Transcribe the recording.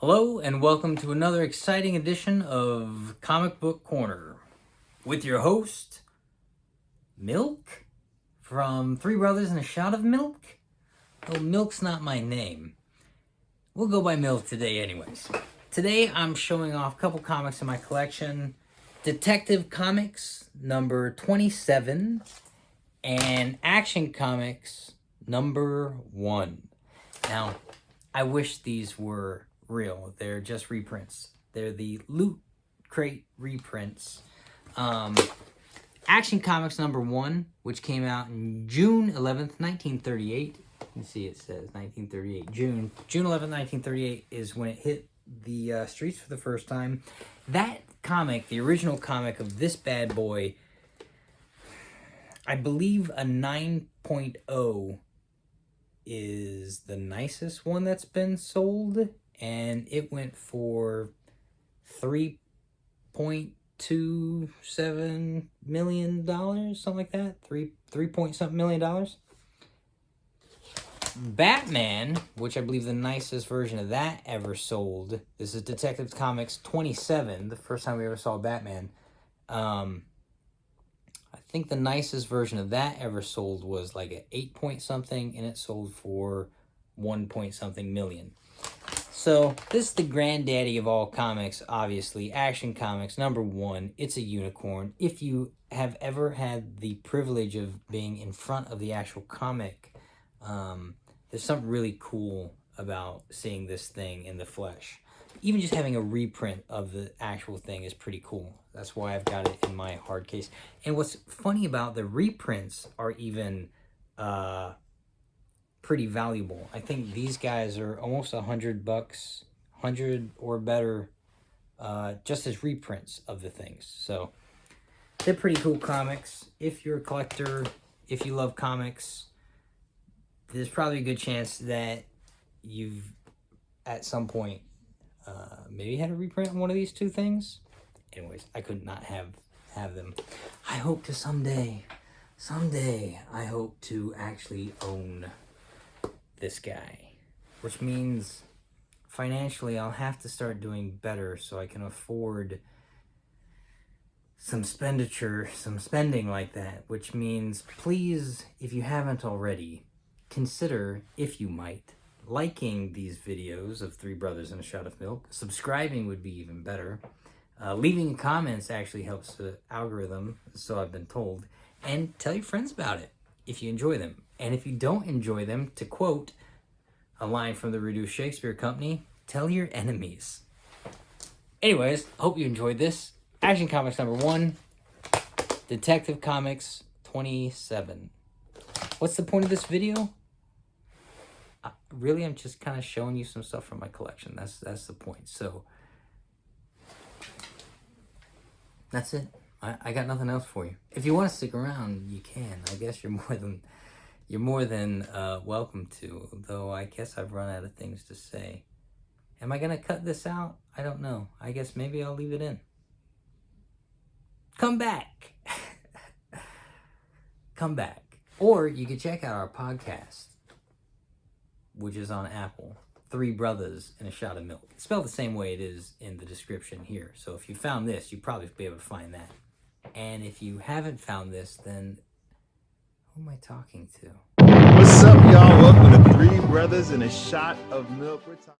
Hello and welcome to another exciting edition of Comic Book Corner with your host, Milk, from Three Brothers and a Shot of Milk. Oh, Milk's not my name. We'll go by Milk today anyways. Today I'm showing off a couple comics in my collection. Detective Comics number 27 and Action Comics number 1. Now, I wish these were real. They're just reprints. They're the Loot Crate reprints. Action Comics number 1, which came out in June 11th, 1938. You can see it says 1938. June 11th, 1938 is when it hit the streets for the first time. That comic, the original comic of this bad boy, I believe a 9.0 is the nicest one that's been sold, and it went for $3.27 million, something like that. Three point something $million. Batman, which I believe the nicest version of that ever sold. This is Detective Comics 27, the first time we ever saw Batman. I think the nicest version of that ever sold was like an 8 point something, and it sold for 1 point something million. So this is the granddaddy of all comics, obviously. Action Comics number 1. It's a unicorn. If you have ever had the privilege of being in front of the actual comic, there's something really cool about seeing this thing in the flesh. Even just having a reprint of the actual thing is pretty cool. That's why I've got it in my hard case. And what's funny about the reprints are even pretty valuable. I think these guys are almost $100, 100 or better, just as reprints of the things. So they're pretty cool comics. If you're a collector, if you love comics, there's probably a good chance that you've at some point maybe had a reprint on one of these two things. Anyways, I could not have them. I hope to someday, I hope to actually own this guy, which means financially I'll have to start doing better so I can afford some spending like that, which means please, if you haven't already, consider, if you might, liking these videos of Three Brothers and a Shot of Milk. Subscribing would be even better. Leaving comments actually helps the algorithm, so I've been told. And tell your friends about it if you enjoy them. And if you don't enjoy them, to quote a line from the Reduced Shakespeare Company, tell your enemies. Anyways, hope you enjoyed this. Action Comics number 1, Detective Comics 27. What's the point of this video? Really, I'm just kind of showing you some stuff from my collection. That's the point. So that's it. I got nothing else for you. If you want to stick around, you can. I guess you're more than welcome to. Though I guess I've run out of things to say. Am I gonna cut this out? I don't know. I guess maybe I'll leave it in. Come back. Come back. Or you can check out our podcast, which is on Apple. Three Brothers and a Shot of Milk. It's spelled the same way it is in the description here. So if you found this, you'd probably be able to find that. And if you haven't found this, then who am I talking to? What's up, y'all? Welcome to Three Brothers and a Shot of Milk.